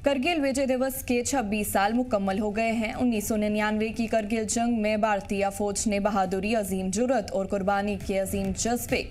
करगिल विजय दिवस के 26 साल मुकम्मल हो गए हैं। 1999 की करगिल जंग में भारतीय फौज ने बहादुरी, अजीम जुर्रत और कुर्बानी के अजीम जज्बे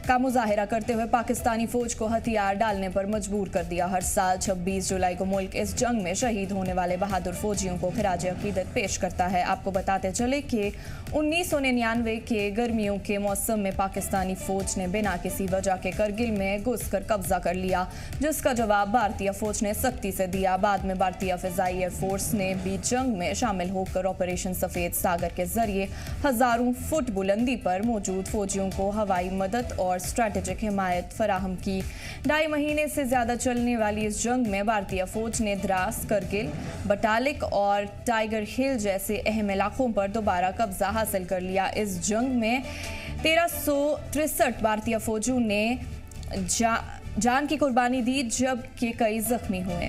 का मुजाहिरा करते हुए पाकिस्तानी फौज को हथियार डालने पर मजबूर कर दिया। हर साल 26 जुलाई को मुल्क इस जंग में शहीद होने वाले बहादुर फौजियों को खिराज अकीदत पेश करता है। आपको बताते चले कि 1999 के गर्मियों के मौसम में पाकिस्तानी फौज ने बिना किसी वजह के करगिल में घुसकर कब्जा कर लिया, जिसका जवाब भारतीय फौज ने सख्ती से दिया। बाद में भारतीय फिजाई एयरफोर्स ने भी जंग में शामिल होकर ऑपरेशन सफेद सागर के जरिए हजारों फुट बुलंदी पर मौजूद फौजियों को हवाई मदद और स्ट्रैटेजिक हिमायत फराहम की। 2.5 महीने से ज्यादा चलने वाली इस जंग में भारतीय फौज ने द्रास, करगिल, बटालिक और टाइगर हिल जैसे अहम इलाकों पर दोबारा कब्जा हासिल कर लिया। इस जंग में 1363 भारतीय फौजियों ने जान की कुर्बानी दी, जबकि कई जख्मी हुए।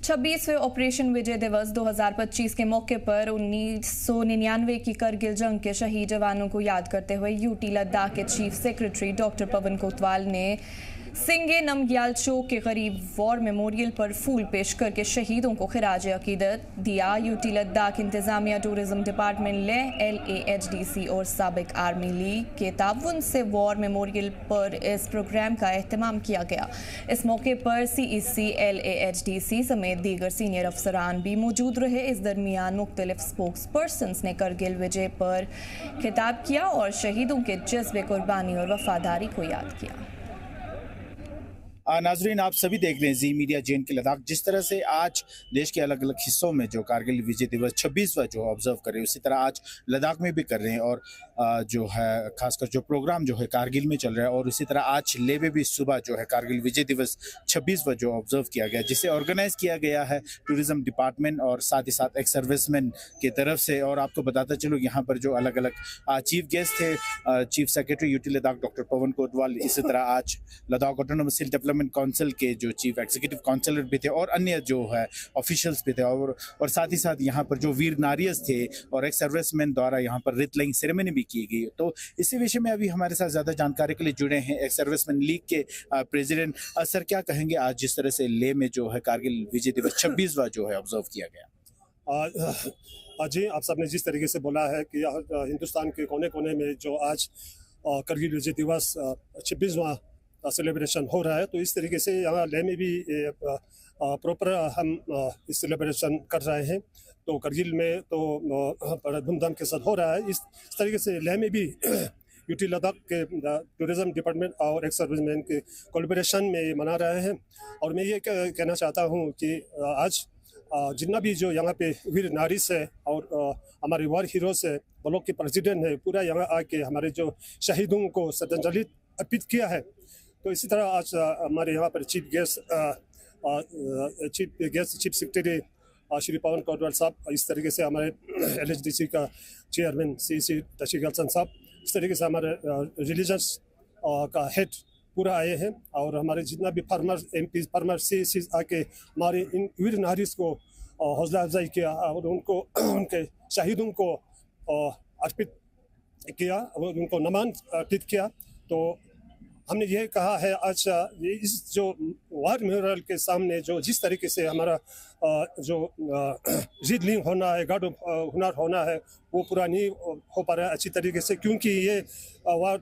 26वें ऑपरेशन विजय दिवस 2025 के मौके पर 1999 की करगिल जंग के शहीद जवानों को याद करते हुए यूटी लद्दाख के चीफ सेक्रेटरी डॉक्टर पवन कोतवाल ने सिंगे नमग्याल चौक के करीब वॉर मेमोरियल पर फूल पेश करके शहीदों को खिराज अकीदत दिया। यूटी लद्दाख इंतजामिया, टूरिज्म डिपार्टमेंट, लेह, LAHDC और साबिक आर्मी लीग के ताउन से वॉर मेमोरियल पर इस प्रोग्राम का एहतमाम किया गया। इस मौके पर CEC, LAHDC समेत दीगर सीनियर अफसरान भी मौजूद रहे। इस दरमियान मुख्तलिफ स्पोक्स पर्सन्स ने करगिल विजय पर खिताब किया और शहीदों के जज्बे, कुर्बानी और वफादारी को याद किया। नाजरीन, आप सभी देख रहे हैं जी मीडिया JNK के लद्दाख। जिस तरह से आज देश के अलग अलग हिस्सों में जो कारगिल विजय दिवस 26वां जो ऑब्जर्व कर रहे हैं, उसी तरह आज लद्दाख में भी कर रहे हैं। और जो है खासकर जो प्रोग्राम जो है कारगिल में चल रहा है, और उसी तरह आज लेह में भी सुबह जो है कारगिल विजय दिवस 26वां जो ऑब्जर्व किया गया, जिसे ऑर्गेनाइज किया गया है टूरिज्म डिपार्टमेंट और साथ ही साथ एक्स सर्विसमैन की तरफ से। और आपको बताता चलो यहाँ पर जो अलग अलग चीफ गेस्ट थे, chief secretary UT Ladakh doctor Pawan Kotwal, इसी तरह आज Ladakh autonomous hill development council के जो चीफ एग्जीक्यूटिव काउंसलर भी थे और अन्य जो है ऑफिशियल्स भी थे, और साथ ही साथ यहाँ पर जो वीर नारियस थे और एक सर्विसमैन द्वारा यहाँ पर रिट लाइंग सेरेमनी भी की गई। तो इसी विषय में अभी हमारे साथ ज्यादा जानकारी के लिए जुड़े हैं एक सर्विसमैन लीग के प्रेसिडेंट। सर, क्या कहेंगे आज जिस तरह से लेह में जो है कारगिल विजय दिवस 26वां जो है ऑब्जर्व किया गया? जी, आप सबने जिस तरीके से बोला है कि हिंदुस्तान के कोने कोने में जो आज करगिल विजय दिवस 26वां सेलिब्रेशन हो रहा है, तो इस तरीके से यहाँ लेह में भी प्रॉपर हम इस सेलिब्रेशन कर रहे हैं। तो करगिल में तो बड़ा धूमधाम के साथ हो रहा है। इस तरीके से लेह में भी यूटी लद्दाख के टूरिज्म डिपार्टमेंट और एक्स सर्विसमैन के कोलैबोरेशन में मना रहे हैं। और मैं ये कहना चाहता हूँ कि आज जितना भी जो यहाँ पे वीर नारीस है और हमारे वॉर हीरोज है, ब्लॉक के प्रेसिडेंट है, पूरा यहाँ आके हमारे जो शहीदों को श्रद्धांजलि अर्पित किया है। तो इसी तरह आज हमारे यहाँ पर चीफ सेक्रेटरी श्री पवन कोतवाल साहब, इस तरीके से हमारे LHDC का चेयरमैन CEC तशीगल साहब, इस तरीके से हमारे रिलीजियस का हेड पूरा आए हैं। और हमारे जितना भी फार्मर MP, फार्मर CEC आके हमारे इन वीर नारीज को हौसला अफजाई किया और उनको उनके शहीदों को अर्पित किया और उनको नमन अर्पित किया। तो हमने ये कहा है आज इस जो वार मेमोरियल के सामने जो जिस तरीके से हमारा जो रीडलिंग होना है, गार्ड हुनर होना है, वो पूरा नहीं हो पा रहा है अच्छी तरीके से, क्योंकि ये वार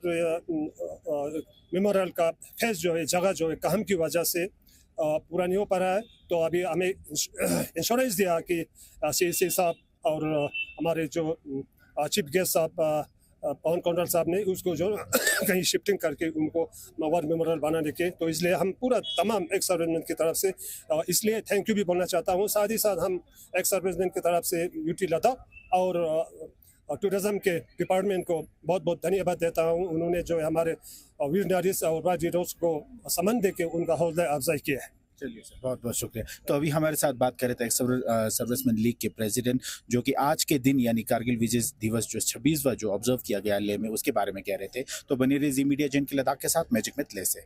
मेमोरियल का फेस जो है, जगह जो है, काम की वजह से पूरा नहीं हो पा रहा है। तो अभी हमें इंश्योरेंस दिया कि CEC साहब और हमारे जो चीफ गेस्ट साहब पवन कोतवाल साहब ने उसको जो कहीं शिफ्टिंग करके उनको वार मेमोरियल बनाने के, तो इसलिए हम पूरा तमाम एक्स सर्विसमैन की तरफ से इसलिए थैंक यू भी बोलना चाहता हूँ। साथ ही साथ हम एक्स सर्विसमैन की तरफ से यूटी लद्दाख और टूरिज्म के डिपार्टमेंट को बहुत बहुत धन्यवाद देता हूँ। उन्होंने जो हमारे वीर नारीज और वार हीरोज को सम्मान दे के उनका हौसला अफजाई किया है। चलिए सर, बहुत बहुत शुक्रिया। तो अभी हमारे साथ बात कर रहे थे सर्विसमैन लीग के प्रेसिडेंट, जो कि आज के दिन यानी कारगिल विजय दिवस जो 26वां जो ऑब्जर्व किया गया लेह में, उसके बारे में कह रहे थे। तो बनी रही जी मीडिया JNK के लद्दाख के साथ, मैजिक में लेह से।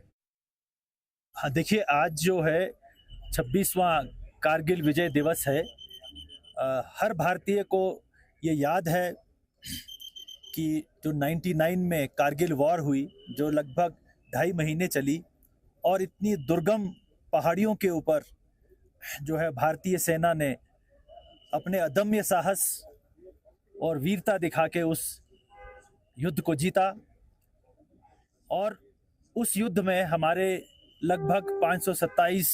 हाँ, देखिए, आज जो है 26वां कारगिल विजय दिवस है। हर भारतीय को ये याद है कि जो 99 में कारगिल वॉर हुई, जो लगभग 2.5 महीने चली और इतनी दुर्गम पहाड़ियों के ऊपर जो है भारतीय सेना ने अपने अदम्य साहस और वीरता दिखा के उस युद्ध को जीता। और उस युद्ध में हमारे लगभग 527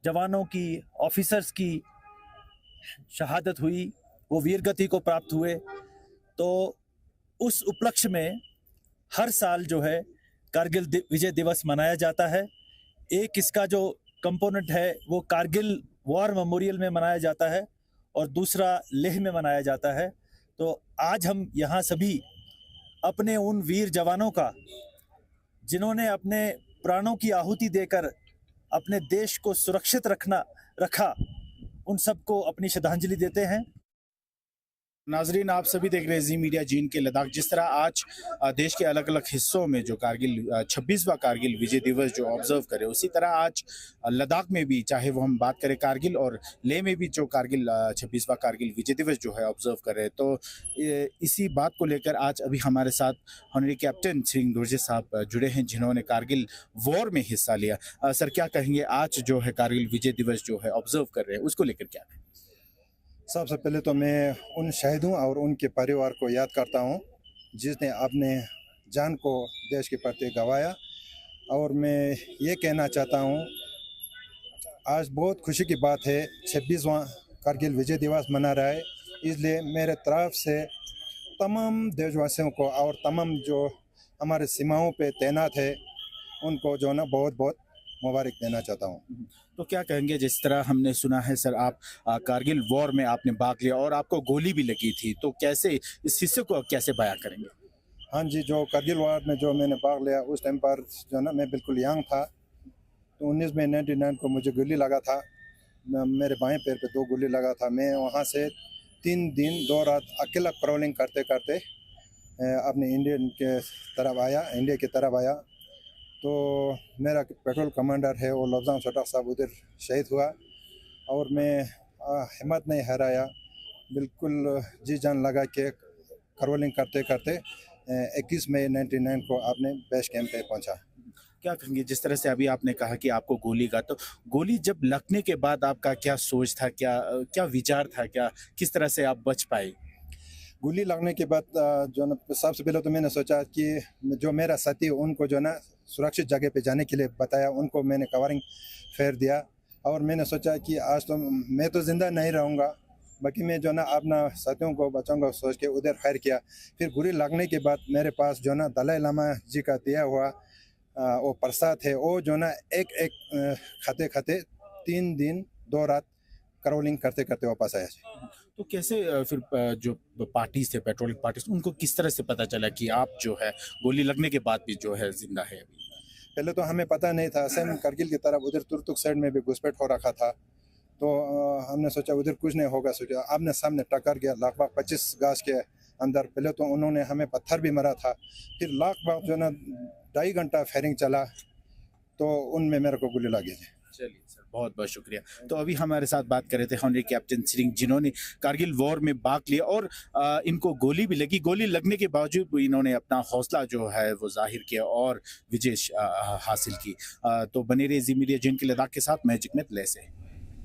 जवानों की, ऑफिसर्स की शहादत हुई, वो वीरगति को प्राप्त हुए। तो उस उपलक्ष्य में हर साल जो है कारगिल विजय दिवस मनाया जाता है। एक इसका जो कंपोनेंट है वो कारगिल वॉर मेमोरियल में मनाया जाता है और दूसरा लेह में मनाया जाता है। तो आज हम यहाँ सभी अपने उन वीर जवानों का, जिन्होंने अपने प्राणों की आहुति देकर अपने देश को सुरक्षित रखा, उन सबको अपनी श्रद्धांजलि देते हैं। नाजरीन, आप सभी देख रहे हैं जी मीडिया जीन के लद्दाख। जिस तरह आज देश के अलग अलग हिस्सों में जो कारगिल 26वां कारगिल विजय दिवस जो ऑब्जर्व करे, उसी तरह आज लद्दाख में भी, चाहे वो हम बात करें कारगिल और लेह में भी, जो कारगिल 26वां कारगिल विजय दिवस जो है ऑब्जर्व कर रहे हैं। तो इसी बात को लेकर आज अभी हमारे साथ ऑनरी कैप्टन सिंह दुर्जे साहब जुड़े हैं, जिन्होंने कारगिल वॉर में हिस्सा लिया। सर, क्या कहेंगे, आज जो है कारगिल विजय दिवस जो है ऑब्जर्व कर रहे हैं, उसको लेकर क्या कहें? सबसे पहले तो मैं उन शहीदों और उनके परिवार को याद करता हूं, जिसने अपने जान को देश के प्रति गंवाया। और मैं ये कहना चाहता हूं, आज बहुत खुशी की बात है, 26वां कारगिल विजय दिवस मना रहा है। इसलिए मेरे तरफ से तमाम देशवासियों को और तमाम जो हमारे सीमाओं पे तैनात है, उनको जो ना बहुत बहुत मुबारक देना चाहता हूँ। तो क्या कहेंगे, जिस तरह हमने सुना है सर, आप कारगिल वॉर में आपने भाग लिया और आपको गोली भी लगी थी, तो कैसे इस हिस्से को कैसे बयां करेंगे? हाँ जी, जो कारगिल वॉर में जो मैंने भाग लिया, उस टाइम पर जो ना मैं बिल्कुल यंग था। तो 19 मई 99 को मुझे गोली लगा था, मेरे बाएं पैर पे 2 गोली लगा था। मैं वहाँ से 3 दिन 2 रात अकेला क्रॉलिंग करते करते अपने इंडिया की तरफ आया। तो मेरा पेट्रोल कमांडर है वो लफ्जाम सोटक साहब उधर शहीद हुआ और मैं हिम्मत नहीं हराया, बिल्कुल जी जान लगा के क्रॉलिंग करते करते 21 मई 99 को आपने बेस कैंप पे पहुंचा। क्या कहेंगे, जिस तरह से अभी आपने कहा कि आपको गोली का, तो गोली जब लगने के बाद आपका क्या सोच था, क्या विचार था, किस तरह से आप बच पाए? गोली लगने के बाद जो ना सबसे पहले तो मैंने सोचा कि जो मेरा साथी, उनको जो ना सुरक्षित जगह पे जाने के लिए बताया, उनको मैंने कवरिंग फेर दिया। और मैंने सोचा कि आज तो मैं तो ज़िंदा नहीं रहूँगा, बाकी मैं जो ना अपना साथियों को बचाऊँगा सोच के उधर खैर किया। फिर गोली लगने के बाद मेरे पास जो ना दलाई लामा जी का दिया हुआ वो प्रसाद है, वो जो ना एक खाते खाते 3 दिन 2 रात क्रॉलिंग करते करते वापस आया। तो कैसे फिर जो पार्टीज थे, पेट्रोलिंग पार्टीज, उनको किस तरह से पता चला कि आप जो है गोली लगने के बाद भी जो है जिंदा है? अभी पहले तो हमें पता नहीं था। सेम करगिल की तरफ उधर तुर्तुक साइड में भी घुसपैठ हो रखा था, तो हमने सोचा उधर कुछ नहीं होगा। सोचा आमने सामने टक्कर गया लगभग 25 गज के अंदर। पहले तो उन्होंने हमें पत्थर भी मारा था, फिर लगभग जो ना 2.5 घंटा फायरिंग चला, तो उनमें मेरे को गोली लगी। चलिए सर, बहुत बहुत शुक्रिया। तो अभी हमारे साथ बात कर रहे थे ऑनरी कैप्टन सिंह, जिन्होंने कारगिल वॉर में भाग लिया और इनको गोली भी लगी। गोली लगने के बावजूद भी इन्होंने अपना हौसला जो है वो जाहिर किया और विजय हासिल की। तो बने रहिए जी मीडिया जिन के लद्दाख के साथ, मैं जिकमत ले से।